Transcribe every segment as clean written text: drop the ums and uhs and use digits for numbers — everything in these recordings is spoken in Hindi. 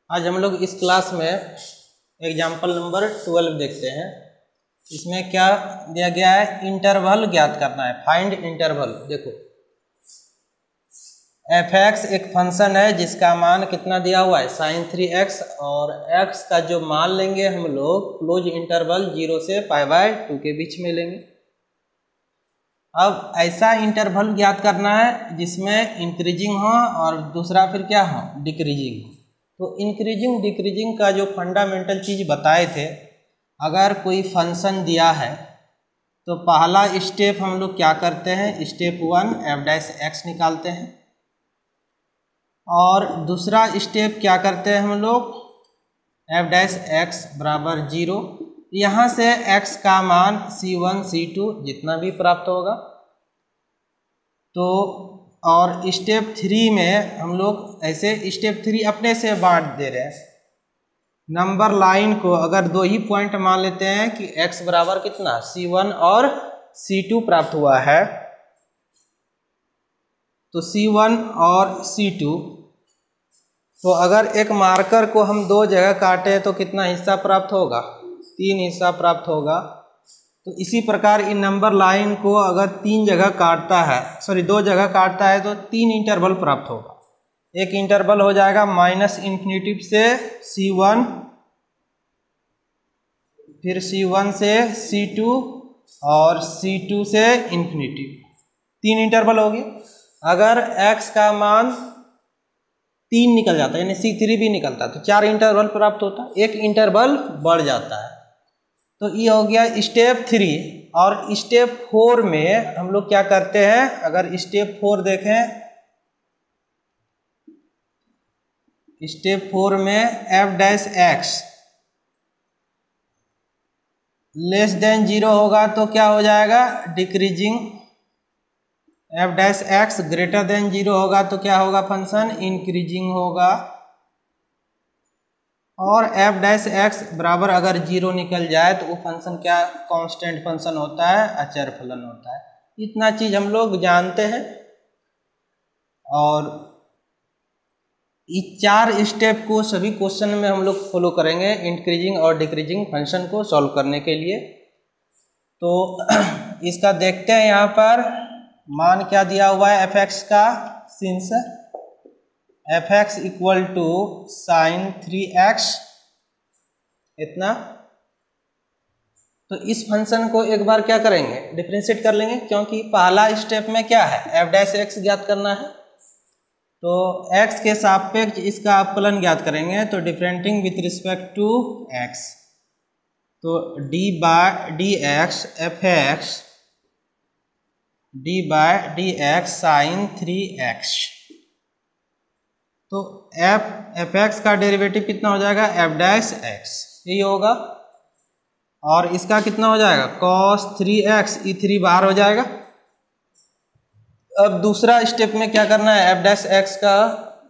आज हम लोग इस क्लास में एग्जाम्पल नंबर 12 देखते हैं। इसमें क्या दिया गया है, इंटरवल ज्ञात करना है, फाइंड इंटरवल। देखो f(x) एक फंक्शन है जिसका मान कितना दिया हुआ है sin 3x, और x का जो मान लेंगे हम लोग क्लोज इंटरवल 0 से π/2 के बीच में लेंगे। अब ऐसा इंटरवल ज्ञात करना है जिसमें इंक्रीजिंग हो और दूसरा फिर क्या हो, डिक्रीजिंग हो। तो इंक्रीजिंग डिक्रीजिंग का जो फंडामेंटल चीज़ बताए थे, अगर कोई फंक्शन दिया है तो पहला स्टेप हम लोग क्या करते हैं, स्टेप 1 f(x) निकालते हैं, और दूसरा स्टेप क्या करते हैं हम लोग f(x) बराबर 0। यहाँ से x का मान c1 c2 जितना भी प्राप्त होगा। तो और स्टेप 3 में हम लोग ऐसे स्टेप 3 अपने से बांट दे रहे हैं। नंबर लाइन को अगर दो ही पॉइंट मान लेते हैं कि x बराबर कितना c1 और c2 प्राप्त हुआ है, तो c1 और c2, तो अगर एक मार्कर को हम दो जगह काटे तो कितना हिस्सा प्राप्त होगा, 3 हिस्सा प्राप्त होगा। तो इसी प्रकार इन नंबर लाइन को अगर 3 जगह काटता है, सॉरी 2 जगह काटता है, तो 3 इंटरवल प्राप्त होगा। एक इंटरवल हो जाएगा -∞ से c1, फिर c1 से c2 और c2 से ∞। 3 इंटरवल हो गए। अगर x का मान 3 निकल जाता है, यानी c3 भी निकलता है, तो 4 इंटरवल प्राप्त होता है, एक इंटरवल बढ़ जाता है। तो ये हो गया स्टेप 3। और स्टेप 4 में हम लोग क्या करते हैं, अगर स्टेप 4 देखें, स्टेप 4 में f(x) <0 होगा तो क्या हो जाएगा, डिक्रीजिंग। f(x) > 0 होगा तो क्या होगा, फंक्शन इंक्रीजिंग होगा। और f(x) बराबर अगर 0 निकल जाए तो वो फंक्शन क्या, कांस्टेंट फंक्शन होता है, अचर फलन होता है। इतना चीज हम लोग जानते हैं। और इस 4 स्टेप को सभी क्वेश्चन में हम लोग फॉलो करेंगे इंक्रीजिंग और डिक्रीजिंग फंक्शन को सॉल्व करने के लिए। तो इसका देखते हैं, यहाँ पर मान क्या दिया हुआ है f(x) का, सिंस f(x) = sin 3x इतना। तो इस फंक्शन को एक बार क्या करेंगे, डिफरेंशिएट कर लेंगे, क्योंकि पहला स्टेप में क्या है, f(x) ज्ञात करना है। तो x के सापेक्ष इसका अवकलन ज्ञात करेंगे, तो डिफरेंटिंग विथ रिस्पेक्ट टू x, तो d/dx f(x) d/dx sin 3x। तो f(x) का डेरिवेटिव कितना हो जाएगा, f'(x) यही होगा। और इसका कितना हो जाएगा, cos 3x, ये 3 बाहर हो जाएगा। अब दूसरा स्टेप में क्या करना है, f'(x) का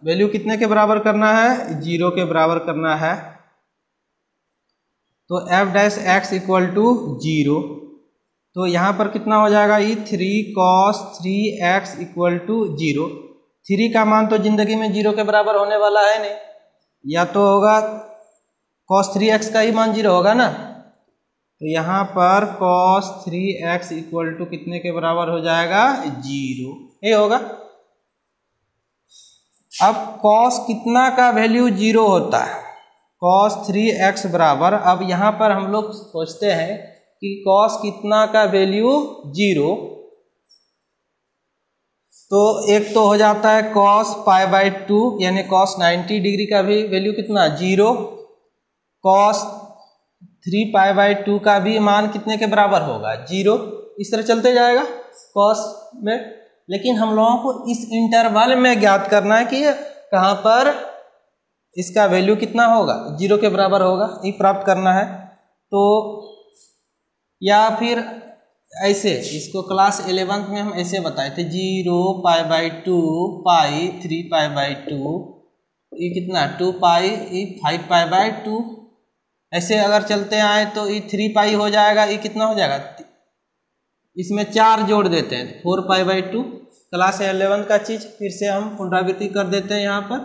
वैल्यू कितने के बराबर करना है, 0 के बराबर करना है। तो f'(x) = 0। तो यहाँ पर कितना हो जाएगा, ये 3 cos 3x = 0। 3 का मान तो जिंदगी में 0 के बराबर होने वाला है नहीं, या तो होगा cos 3x का ही मान 0 होगा ना। तो यहाँ पर cos 3x = कितने के बराबर हो जाएगा, 0, ये होगा। अब cos कितना का वैल्यू 0 होता है, cos 3x बराबर, अब यहाँ पर हम लोग सोचते हैं कि cos कितना का वैल्यू 0, तो एक तो हो जाता है cos π/2, यानी cos 90 डिग्री का भी वैल्यू कितना, 0। cos 3 π/2 का भी मान कितने के बराबर होगा, 0। इस तरह चलते जाएगा cos में। लेकिन हम लोगों को इस इंटरवल में ज्ञात करना है कि कहाँ पर इसका वैल्यू कितना होगा, 0 के बराबर होगा, ये प्राप्त करना है। तो या फिर ऐसे, इसको क्लास 11th में हम ऐसे बताए थे, 0 π/2 π 3 π/2, ये कितना 2 π, ये 5 π/2। ऐसे अगर चलते आए तो ये 3 π हो जाएगा, ये कितना हो जाएगा, इसमें 4 जोड़ देते हैं, 4 π/2। क्लास 11 का चीज फिर से हम पुनरावृत्ति कर देते हैं यहाँ पर।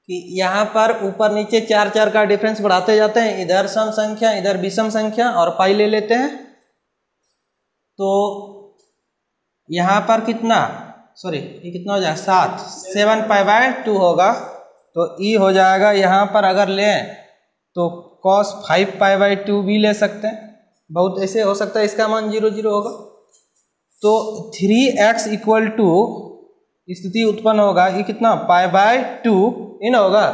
कि यहाँ पर ऊपर नीचे 4 4 का डिफरेंस बढ़ाते जाते हैं, इधर सम संख्या इधर विषम संख्या और पाई ले लेते हैं। तो यहाँ पर कितना, सॉरी ये कितना हो जाएगा 7 7π/2 होगा। तो ई हो जाएगा, यहाँ पर अगर लें तो cos 5π/2 भी ले सकते हैं, बहुत ऐसे हो सकता है इसका मान 0 0 होगा। तो 3x इक्वल टू स्थिति उत्पन्न होगा, ये कितना π/2 इन होगा।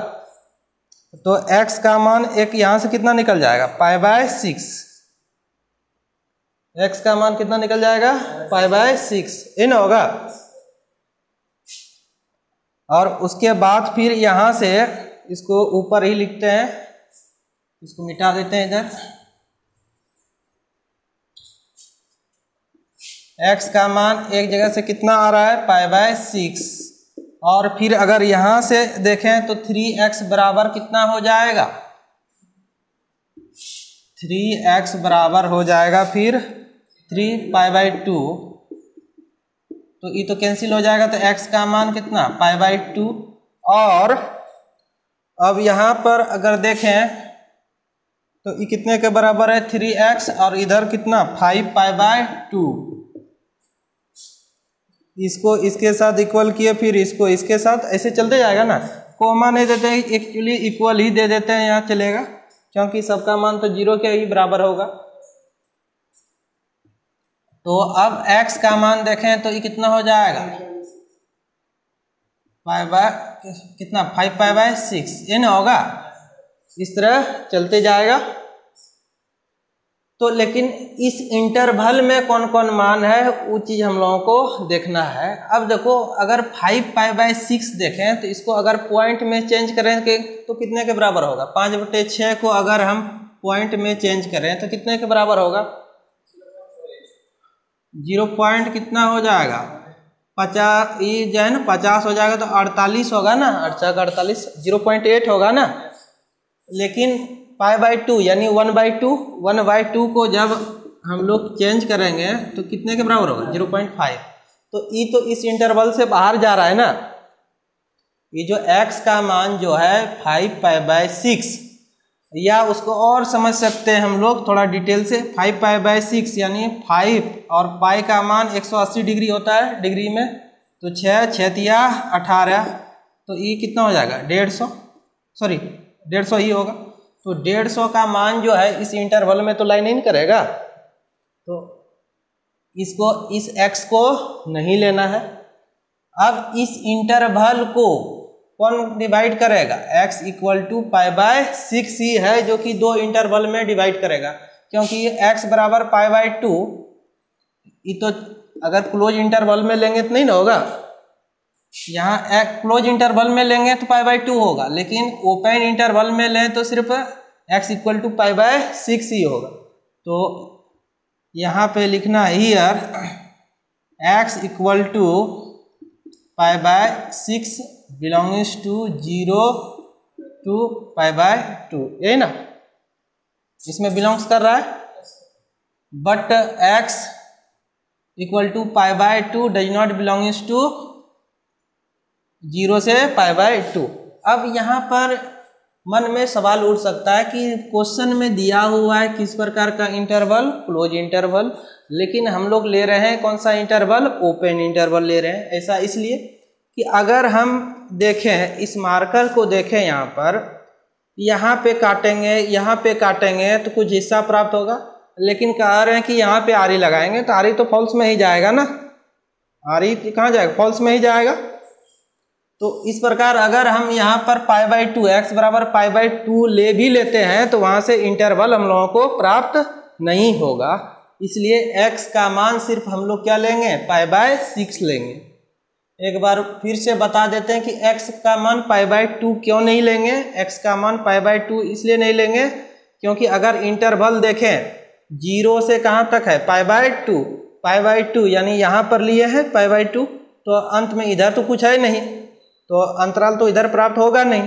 तो x का मान एक यहाँ से कितना निकल जाएगा π/6, x का मान कितना निकल जाएगा π/6 इन होगा। और उसके बाद फिर यहाँ से इसको ऊपर ही लिखते हैं, इसको मिटा देते हैं इधर। x का मान एक जगह से कितना आ रहा है π/6, और फिर अगर यहाँ से देखें तो 3x बराबर कितना हो जाएगा, 3x बराबर हो जाएगा फिर 3π/2। तो ये तो कैंसिल हो जाएगा, तो x का मान कितना π/2। और अब यहाँ पर अगर देखें तो ये कितने के बराबर है 3x, और इधर कितना 5π/2। इसको इसके साथ इक्वल किए, फिर इसको इसके साथ, ऐसे चलते जाएगा ना। कोमा नहीं देते हैं, एक्चुअली इक्वल ही दे देते हैं, यहाँ चलेगा क्योंकि सबका मान तो 0 के ही बराबर होगा। तो अब x का मान देखें तो ये कितना हो जाएगा कितना 5π/6 ये ना होगा, इस तरह चलते जाएगा। तो लेकिन इस इंटरवल में कौन कौन मान है वो चीज़ हम लोगों को देखना है। अब देखो अगर 5π/6 देखें तो इसको अगर पॉइंट में चेंज करें तो कितने के बराबर होगा, 5/6 को अगर हम पॉइंट में चेंज करें तो कितने के बराबर होगा, 0 पॉइंट कितना हो जाएगा 50, ये जो है ना 50 हो जाएगा, तो 48 होगा ना, 48 0.8 होगा ना। लेकिन π/2 यानी 1/2 को जब हम लोग चेंज करेंगे तो कितने के बराबर होगा 0.5। तो ये तो इस इंटरवल से बाहर जा रहा है ना। ये जो x का मान जो है 5π/6, या उसको और समझ सकते हैं हम लोग थोड़ा डिटेल से, 5π/6 यानी 5 और पाई का मान 180 डिग्री होता है डिग्री में, तो 6 6 18, तो ये कितना हो जाएगा 150 ही होगा। तो 150 का मान जो है इस इंटरवल में तो लाइन इन करेगा, तो इसको इस x को नहीं लेना है। अब इस इंटरवल को कौन डिवाइड करेगा, x इक्वल टू π/6 ही है जो कि 2 इंटरवल में डिवाइड करेगा, क्योंकि ये x बराबर π/2, ये तो अगर क्लोज इंटरवल में लेंगे तो नहीं ना होगा, यहाँ क्लोज इंटरवल में लेंगे तो π/2 होगा, लेकिन ओपन इंटरवल में लें तो सिर्फ x इक्वल टू π/6 ही होगा। तो यहाँ पे लिखना here x equal to π/6 belongings to 0 to π/2, यही ना, इसमें बिलोंग्स कर रहा है। But x equal to π/2 does not belongings to 0 से π/2। अब यहाँ पर मन में सवाल उठ सकता है कि क्वेश्चन में दिया हुआ है किस प्रकार का इंटरवल, क्लोज इंटरवल, लेकिन हम लोग ले रहे हैं कौन सा इंटरवल, ओपन इंटरवल ले रहे हैं। ऐसा इसलिए कि अगर हम देखें इस मार्कर को देखें, यहाँ पे काटेंगे तो कुछ हिस्सा प्राप्त होगा, लेकिन कह रहे हैं कि यहाँ पे आरी लगाएंगे तो आरी तो फॉल्स में ही जाएगा ना, आरी कहाँ जाएगा, फॉल्स में ही जाएगा। तो इस प्रकार अगर हम यहाँ पर π/2 x बराबर π/2 ले भी लेते हैं तो वहाँ से इंटरवल हम लोगों को प्राप्त नहीं होगा, इसलिए x का मान सिर्फ हम लोग क्या लेंगे π/6 लेंगे। एक बार फिर से बता देते हैं कि x का मान π/2 क्यों नहीं लेंगे। x का मान π/2 इसलिए नहीं लेंगे क्योंकि अगर इंटरवल देखें 0 से कहाँ तक है π/2 यानी यहाँ पर लिए हैं π/2, तो अंत में इधर तो कुछ है नहीं, तो अंतराल तो इधर प्राप्त होगा नहीं,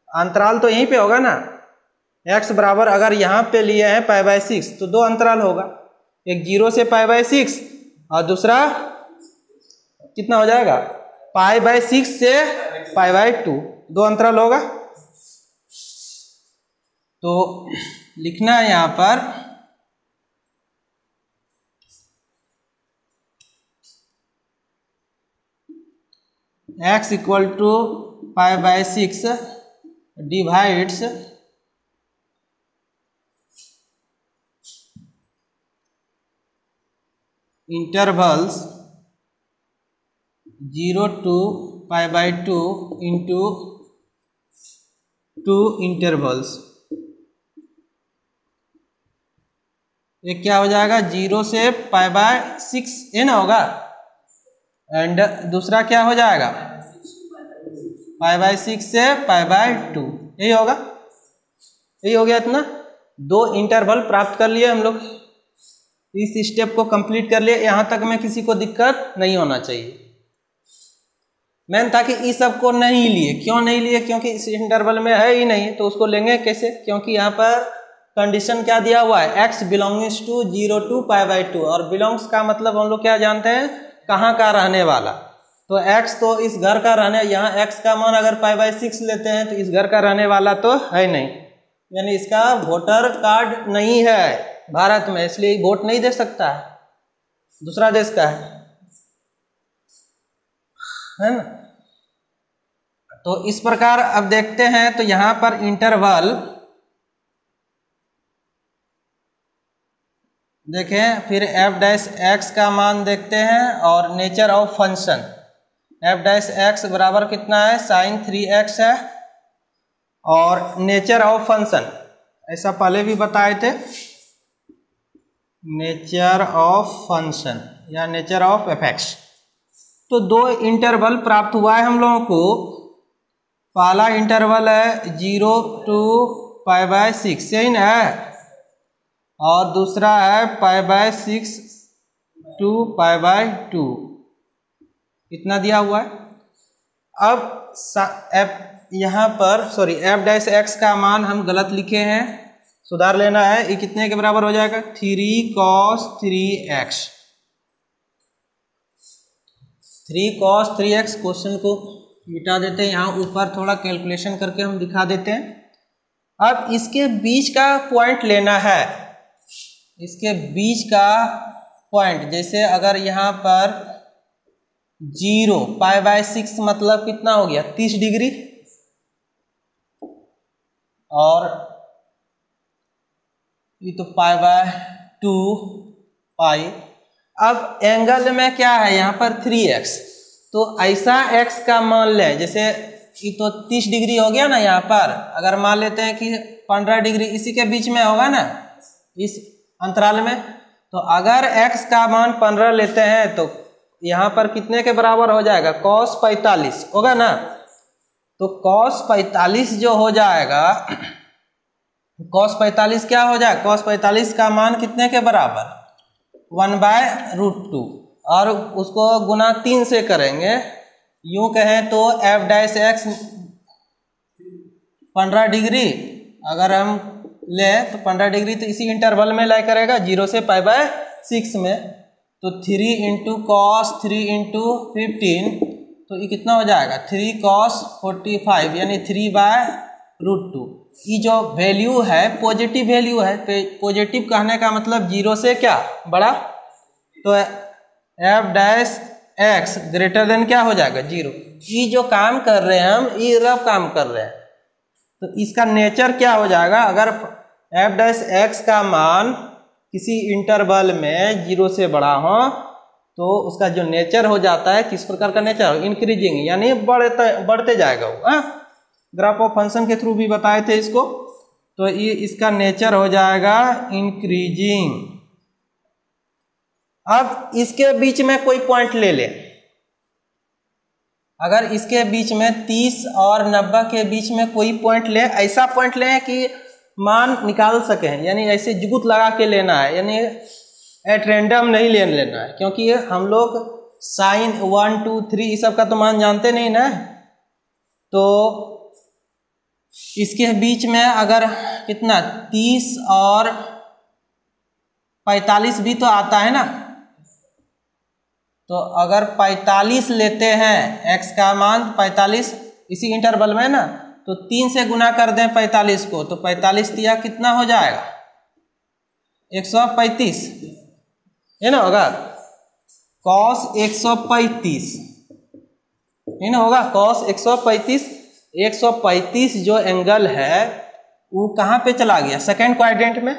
अंतराल तो यहीं पे होगा ना। x बराबर अगर यहाँ पे लिए हैं π/6 तो 2 अंतराल होगा, एक 0 से π/6 और दूसरा कितना हो जाएगा π/6 से π/2। 2 अंतराल होगा। तो लिखना है यहाँ पर x equal to π/6 divides intervals 0 to π/2 into 2 intervals. ये क्या हो जाएगा, 0 से π/6 ये ना होगा, एंड दूसरा क्या हो जाएगा π/6 से π/2, यही होगा। यही हो गया इतना। 2 इंटरवल प्राप्त कर लिए हम लोग, इस स्टेप को कंप्लीट कर लिए। यहाँ तक में किसी को दिक्कत नहीं होना चाहिए। मैंने था कि इस सब को नहीं लिए, क्यों नहीं लिए, क्योंकि इस इंटरवल में है ही नहीं, तो उसको लेंगे कैसे, क्योंकि यहाँ पर कंडीशन क्या दिया हुआ है, x बिलोंग्स टू 0 to π/2, और बिलोंग्स का मतलब हम लोग क्या जानते हैं, कहाँ का रहने वाला। तो x तो इस घर का रहने, यहाँ x का मान अगर π/6 लेते हैं तो इस घर का रहने वाला तो है नहीं, यानी इसका वोटर कार्ड नहीं है भारत में, इसलिए वोट नहीं दे सकता है, दूसरा देश का है ना। तो इस प्रकार अब देखते हैं, तो यहां पर इंटरवल देखें, फिर f' का मान देखते हैं, और नेचर ऑफ फंक्शन f' बराबर कितना है, sin 3x है, और नेचर ऑफ फंक्शन ऐसा पहले भी बताए थे, नेचर ऑफ फंक्शन या नेचर ऑफ f(x). तो 2 इंटरवल प्राप्त हुआ है हम लोगों को। पहला इंटरवल है 0 to π/6, यही ना है, और दूसरा है π/6 to π/2, इतना दिया हुआ है। अब यहाँ पर f' का मान हम गलत लिखे हैं, सुधार लेना है। ये कितने के बराबर हो जाएगा, 3 cos 3x। 3 cos 3x question को मिटा देते हैं, यहाँ ऊपर थोड़ा कैलकुलेशन करके हम दिखा देते हैं। अब इसके बीच का पॉइंट लेना है, इसके बीच का पॉइंट, जैसे अगर यहाँ पर 0 π/6 मतलब कितना हो गया, 30 डिग्री, और ये तो π/2 पाई। अब एंगल में क्या है यहाँ पर 3x, तो ऐसा x का मान लें, जैसे ये तो 30 डिग्री हो गया ना, यहाँ पर अगर मान लेते हैं कि 15 डिग्री इसी के बीच में होगा ना, इस अंतराल में, तो अगर x का मान 15 लेते हैं तो यहाँ पर कितने के बराबर हो जाएगा, cos 45 होगा ना। तो cos 45 जो हो जाएगा, cos 45 क्या हो जाएगा, cos 45 का मान कितने के बराबर, 1/√2, और उसको गुना 3 से करेंगे। यूं कहें तो f' 15 डिग्री अगर हम लें तो 15 डिग्री तो इसी इंटरवल में लाई करेगा 0 से π/6 में, तो 3 × cos 3 × 15, तो ये कितना हो जाएगा, 3 cos 45 यानी 3/√2। ये जो वैल्यू है पॉजिटिव वैल्यू है, पॉजिटिव कहने का मतलब 0 से क्या बड़ा, तो f' ग्रेटर देन क्या हो जाएगा, 0। ये जो काम कर रहे हैं हम, ये रफ काम कर रहे हैं, तो इसका नेचर क्या हो जाएगा, अगर f' का मान किसी इंटरवल में 0 से बड़ा हो तो उसका जो नेचर हो जाता है, किस प्रकार का नेचर, इंक्रीजिंग, यानी बढ़ते जाएगा वो। ग्राफ ऑफ फंक्शन के थ्रू भी बताए थे इसको, तो ये इसका नेचर हो जाएगा इंक्रीजिंग। अब इसके बीच में कोई पॉइंट ले ले, अगर इसके बीच में 30 और 90 के बीच में कोई पॉइंट ले, ऐसा पॉइंट ले कि मान निकाल सके, यानी ऐसे जुगुत लगा के लेना है, यानी एट रैंडम नहीं लेना है, क्योंकि हम लोग साइन 1 2 3 इस सब का तो मान जानते नहीं ना। तो इसके बीच में अगर कितना 30 और 45 भी तो आता है ना, तो अगर 45 लेते हैं x का मान 45, इसी इंटरवल में ना, तो 3 से गुना कर दें 45 को, तो 45 दिया कितना हो जाएगा 135, है ना होगा cos 135, है ना होगा cos 135। 135 जो एंगल है वो कहाँ पे चला गया, सेकेंड क्वाड्रेंट में,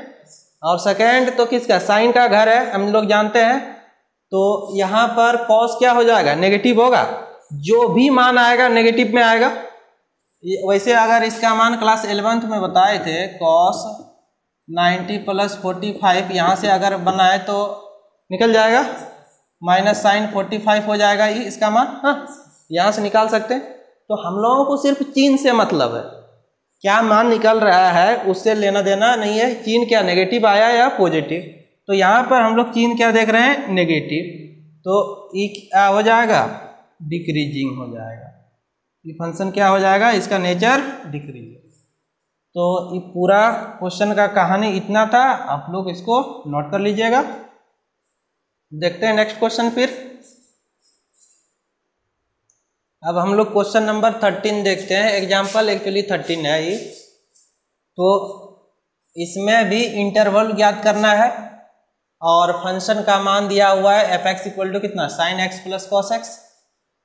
और सेकेंड तो किसका, साइन का घर है, हम लोग जानते हैं। तो यहाँ पर cos क्या हो जाएगा, नेगेटिव होगा, जो भी मान आएगा नेगेटिव में आएगा। वैसे अगर इसका मान क्लास 11th में बताए थे cos 90 + 45, यहाँ से अगर बनाए तो निकल जाएगा माइनस साइन 45 हो जाएगा, ये इसका मान, हाँ यहाँ से निकाल सकते हैं। तो हम लोगों को सिर्फ चिन्ह से मतलब है, क्या मान निकल रहा है उससे लेना देना नहीं है, चिन्ह क्या नेगेटिव आया या पॉजिटिव। तो यहाँ पर हम लोग चिन्ह क्या देख रहे हैं, नेगेटिव, तो ये क्या हो जाएगा, डिक्रीजिंग हो जाएगा। ये फंक्शन क्या हो जाएगा, इसका नेचर डिक्रीजिंग। तो ये पूरा क्वेश्चन का कहानी इतना था, आप लोग इसको नोट कर लीजिएगा। देखते हैं नेक्स्ट क्वेश्चन फिर। अब हम लोग क्वेश्चन नंबर 13 देखते हैं। एग्जाम्पल एक्चुअली 13 है ये, तो इसमें भी इंटरवल ज्ञात करना है और फंक्शन का मान दिया हुआ है f(x) = कितना, sin x + cos x,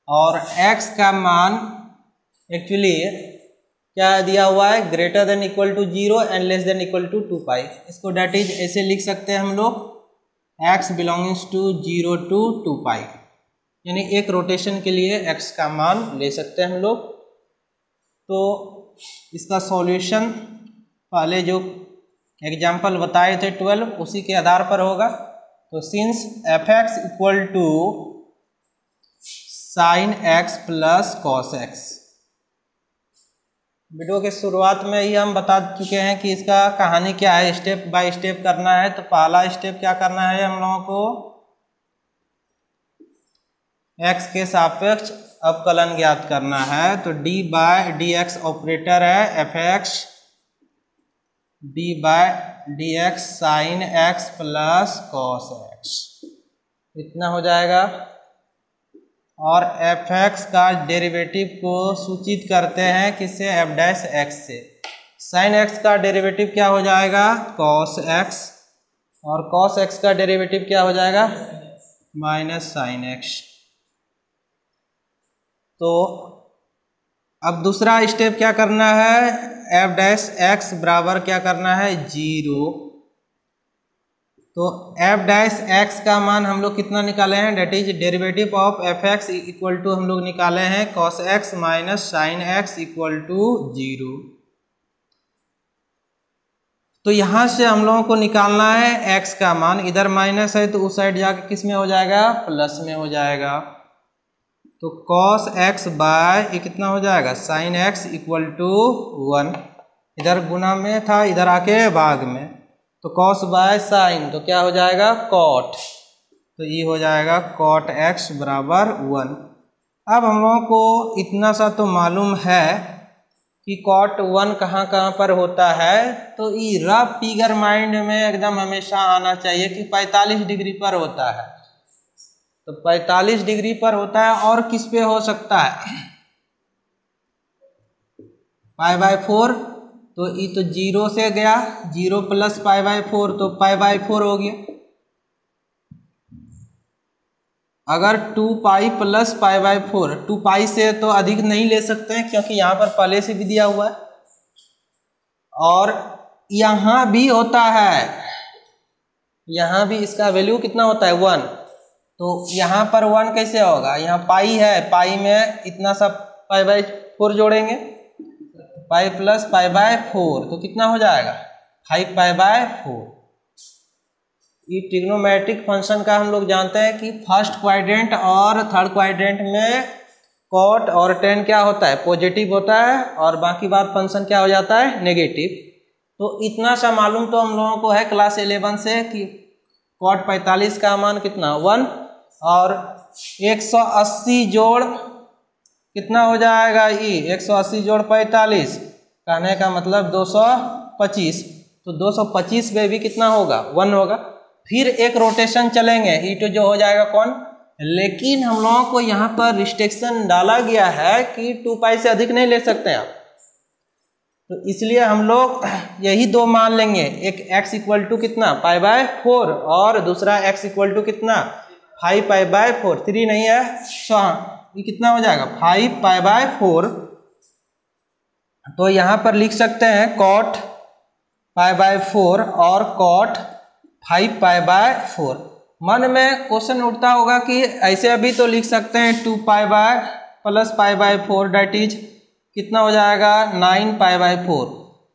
और x का मान एक्चुअली क्या दिया हुआ है, > 0 एंड < 2π। इसको डेट इज ऐसे लिख सकते हैं हम लोग, x belongs to 0 to 2π, यानी एक रोटेशन के लिए x का मान ले सकते हैं हम लोग। तो इसका सॉल्यूशन पहले जो एग्जाम्पल बताए थे 12, उसी के आधार पर होगा। तो since f(x) = sin x + cos x, video के शुरुआत में ही हम बता चुके हैं कि इसका कहानी क्या है, स्टेप बाय स्टेप करना है। तो पहला स्टेप क्या करना है, हम लोगों को x के सापेक्ष अवकलन ज्ञात करना है। तो d/dx ऑपरेटर है f(x) d/dx sin x + cos x, इतना हो जाएगा। और f(x) का डेरिवेटिव को सूचित करते हैं किससे, f'(x) से। sin x का डेरिवेटिव क्या हो जाएगा, cos x, और cos x का डेरिवेटिव क्या हो जाएगा, -sin x। तो अब दूसरा स्टेप क्या करना है, f'(x) बराबर क्या करना है, 0। तो f'(x) का मान हम लोग कितना निकाले हैं, date is derivative of f(x) = हम लोग निकाले हैं cos x - sin x = 0। तो यहाँ से हम लोगों को निकालना है x का मान, इधर माइनस है तो उस साइड जाके किस में हो जाएगा, प्लस में हो जाएगा। तो cos x बाय कितना हो जाएगा, sin x = 1, इधर गुना में था इधर आके भाग में, तो cos बाय sin तो क्या हो जाएगा, cot, तो ये हो जाएगा cot x = 1। अब हम लोगों को इतना सा तो मालूम है कि cot 1 कहाँ कहाँ पर होता है। तो ये रफ फिगर माइंड में एकदम हमेशा आना चाहिए कि 45 डिग्री पर होता है। तो 45 डिग्री पर होता है, और किस पे हो सकता है, π/4, तो ये तो 0 से गया, 0 + π/4 तो π/4 हो गया। अगर 2π + π/4, 2π से तो अधिक नहीं ले सकते हैं क्योंकि यहाँ पर पहले से भी दिया हुआ है, और यहाँ भी होता है, यहाँ भी इसका वैल्यू कितना होता है, 1। तो यहाँ पर 1 कैसे होगा, यहाँ पाई है, पाई में इतना सा π/4 जोड़ेंगे, π + π/4 तो कितना हो जाएगा, 5π/4। ये ट्रिग्नोमेट्रिक फंक्शन का हम लोग जानते हैं कि फर्स्ट क्वाड्रेंट और थर्ड क्वाड्रेंट में cot और tan क्या होता है, पॉजिटिव होता है, और बाकी बात फंक्शन क्या हो जाता है, नेगेटिव। तो इतना सा मालूम तो हम लोगों को है क्लास 11 से कि cot 45 का मान कितना, 1, और 180 जोड़ कितना हो जाएगा, ये 180 जोड़ 45, कहने का मतलब 225, तो 225 में भी कितना होगा, 1 होगा। फिर एक रोटेशन चलेंगे, ई टू जो हो जाएगा कौन, लेकिन हम लोगों को यहाँ पर रिस्ट्रिक्शन डाला गया है कि 2 पाई से अधिक नहीं ले सकते आप, तो इसलिए हम लोग यही दो मान लेंगे, एक x इक्वल टू कितना π/4 और दूसरा x इक्वल टू कितना 5π/4, 3 नहीं है, ये कितना हो जाएगा 5π/4। तो यहाँ पर लिख सकते हैं cot π/4 और cot 5π/4। मन में क्वेश्चन उठता होगा कि ऐसे अभी तो लिख सकते हैं 2π प्लस π/4 डेट इज कितना हो जाएगा 9π/4।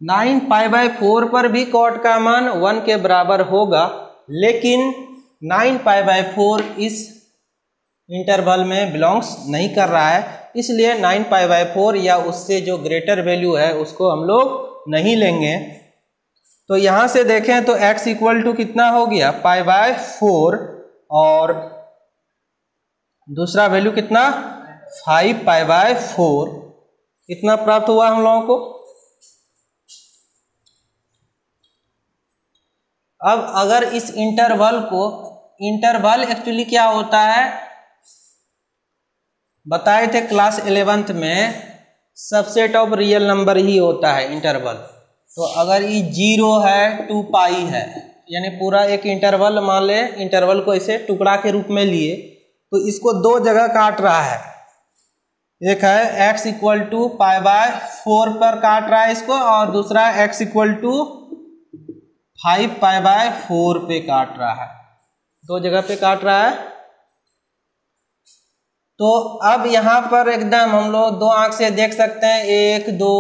9π/4 पर भी cot का मान 1 के बराबर होगा, लेकिन 9π/4 इस इंटरवल में बिलोंग्स नहीं कर रहा है, इसलिए 9π/4 या उससे जो ग्रेटर वैल्यू है उसको हम लोग नहीं लेंगे। तो यहाँ से देखें तो x इक्वल टू कितना हो गया π/4 और दूसरा वैल्यू कितना 5π/4, कितना प्राप्त हुआ हम लोगों को। अब अगर इस इंटरवल को, इंटरवल एक्चुअली क्या होता है बताए थे क्लास 11th में, सबसेट ऑफ रियल नंबर ही होता है इंटरवल। तो अगर ये 0 है 2 पाई है, यानी पूरा एक इंटरवल मान ले, इंटरवल को ऐसे टुकड़ा के रूप में लिए, तो इसको दो जगह काट रहा है, एक है x इक्वल टू π/4 पर काट रहा है इसको, और दूसरा x इक्वल टू 5π/4 पे काट रहा है, दो जगह पे काट रहा है। तो अब यहाँ पर एकदम हम लोग दो आंख से देख सकते हैं, 1 2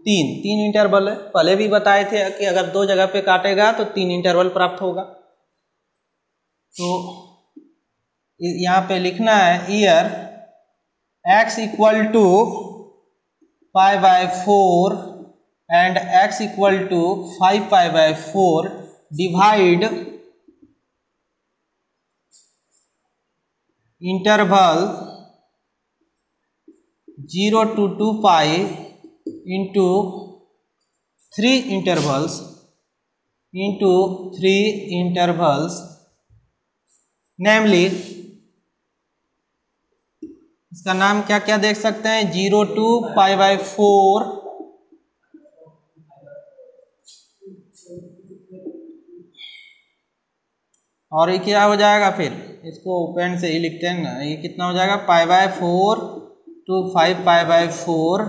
3 इंटरवल है। पहले भी बताए थे कि अगर दो जगह पे काटेगा तो 3 इंटरवल प्राप्त होगा। तो यहाँ पे लिखना है here x equal to π/4 and x equal to 5π/4 divide interval 0 to 2 pi into 3 intervals into 3 intervals, namely इसका नाम क्या क्या देख सकते हैं, 0 to π/4 और ये क्या हो जाएगा, फिर इसको पेन से ही लिखते हैं ना, ये कितना हो जाएगा π/4 to 5π/4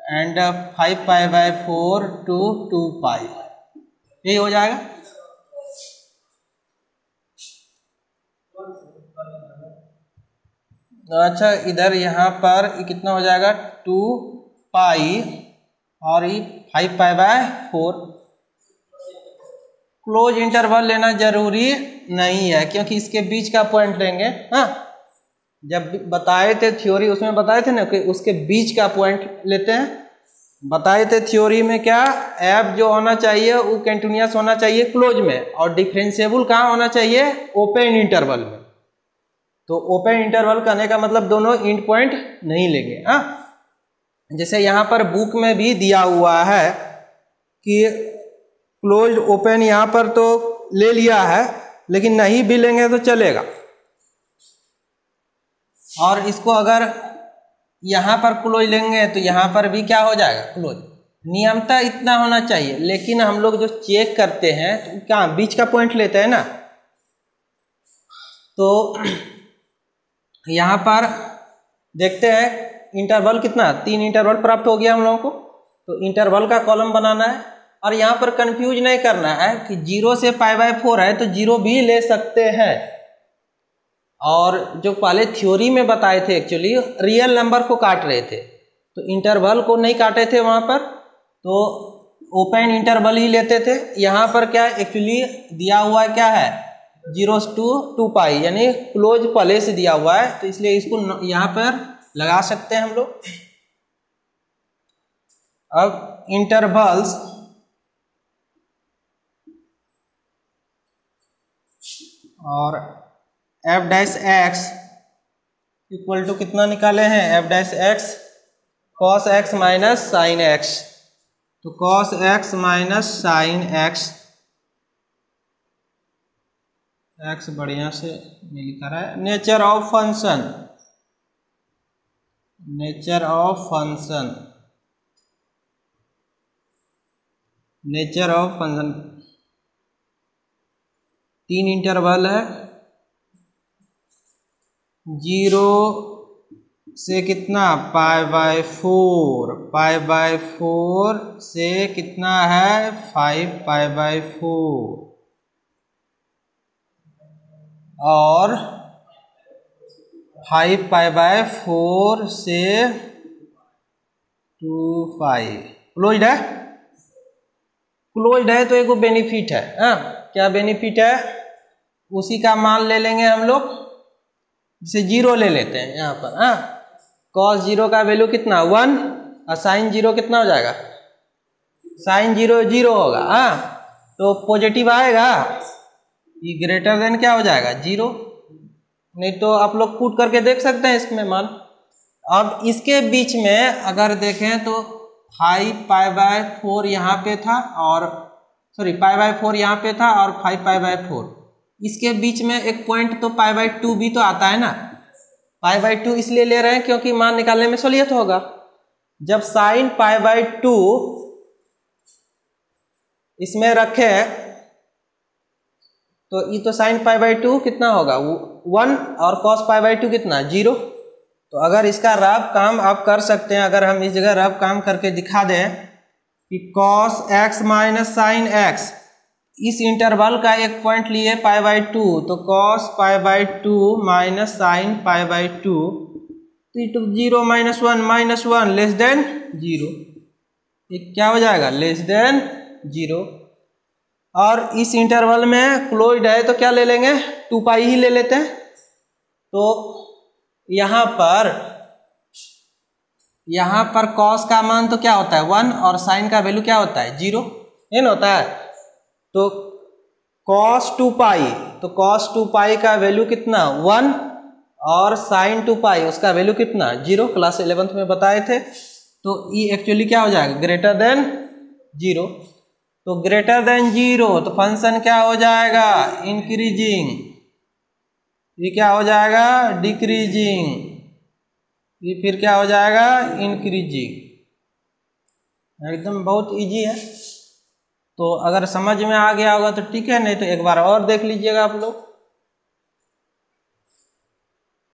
एंड 5π/4 to 2 पाई, यही हो जाएगा। अच्छा इधर यहाँ पर कितना हो जाएगा 2 पाई और ये 5π/4। क्लोज इंटरवल लेना जरूरी नहीं है, क्योंकि इसके बीच का पॉइंट लेंगे। हाँ, जब बताए थे थ्योरी उसमें बताए थे ना कि उसके बीच का पॉइंट लेते हैं। बताए थे थ्योरी में क्या, एफ जो होना चाहिए वो कंटिन्यूअस होना चाहिए क्लोज में, और डिफरेंशिएबल कहाँ होना चाहिए, ओपन इंटरवल में। तो ओपन इंटरवल करने का मतलब दोनों एंड पॉइंट नहीं लेंगे। हाँ, जैसे यहाँ पर बुक में भी दिया हुआ है कि क्लोज ओपन यहाँ पर तो ले लिया है, लेकिन नहीं भी लेंगे तो चलेगा। और इसको अगर यहाँ पर क्लोज लेंगे तो यहाँ पर भी क्या हो जाएगा क्लोज। नियमतः इतना होना चाहिए, लेकिन हम लोग जो चेक करते हैं तो क्या बीच का पॉइंट लेते हैं ना। तो यहाँ पर देखते हैं इंटरवल कितना, 3 इंटरवल प्राप्त हो गया हम लोगों को। तो इंटरवल का कॉलम बनाना है, और यहाँ पर कंफ्यूज नहीं करना है कि 0 से π/4 है तो 0 भी ले सकते हैं। और जो पहले थ्योरी में बताए थे एक्चुअली रियल नंबर को काट रहे थे, तो इंटरवल को नहीं काटे थे वहाँ पर, तो ओपन इंटरवल ही लेते थे। यहाँ पर क्या एक्चुअली दिया हुआ है, क्या है 0 to 2 पाई, यानी क्लोज पहले से दिया हुआ है, तो इसलिए इसको यहाँ पर लगा सकते हैं हम लोग। अब इंटरवल्स और f' इक्वल टू कितना निकाले हैं, f' cos x minus sine x। तो cos x minus sine x x बढ़िया से नहीं लिखा रहा है। Nature of function, nature of function, nature of function 3 interval है, 0 से कितना π/4, π/4 से कितना है 5π/4 और 5π/4 से 2π। क्लोज्ड है, क्लोज्ड है तो एक बेनिफिट है। क्या बेनिफिट है? उसी का मान ले लेंगे हम लोग, जिसे 0 ले लेते हैं यहाँ पर। cos 0 का वैल्यू कितना 1 और sin 0 कितना हो जाएगा, sin 0 0 होगा। तो पॉजिटिव आएगा, ये ग्रेटर देन क्या हो जाएगा 0। नहीं तो आप लोग पुट करके देख सकते हैं इसमें मान। अब इसके बीच में अगर देखें तो 5π/4 यहाँ पे था और सॉरी π/4 यहाँ पे था और 5π/4, इसके बीच में एक पॉइंट तो π/2 भी तो आता है ना। π/2 इसलिए ले रहे हैं क्योंकि मान निकालने में सहूलियत होगा। जब sin π/2 इसमें रखे तो ये तो sin π/2 कितना होगा 1 और cos π/2 कितना 0। तो अगर इसका रफ काम आप कर सकते हैं, अगर हम इस जगह रफ काम करके दिखा दें कि cos x minus sin x, इस इंटरवल का एक पॉइंट लिए π/2, तो cos π/2 माइनस sin π/2 तो 0 -1 -1 लेस देन 0, ये क्या हो जाएगा लेस देन 0। और इस इंटरवल में क्लोज्ड है तो क्या ले लेंगे 2π ही ले लेते हैं। तो यहाँ पर cos का मान तो क्या होता है 1 और sin का वैल्यू क्या होता है 0, ये ना होता है। तो cos 2π, तो cos 2π का वैल्यू कितना 1 और sin 2π उसका वैल्यू कितना 0, क्लास 11th में बताए थे। तो ये एक्चुअली क्या हो जाएगा ग्रेटर देन 0। तो ग्रेटर देन 0 तो फंक्शन क्या हो जाएगा इंक्रीजिंग, ये क्या हो जाएगा डिक्रीजिंग, ये फिर क्या हो जाएगा इंक्रीजिंग। एकदम बहुत इजी है। तो अगर समझ में आ गया होगा तो ठीक है, नहीं तो एक बार और देख लीजिएगा आप लोग।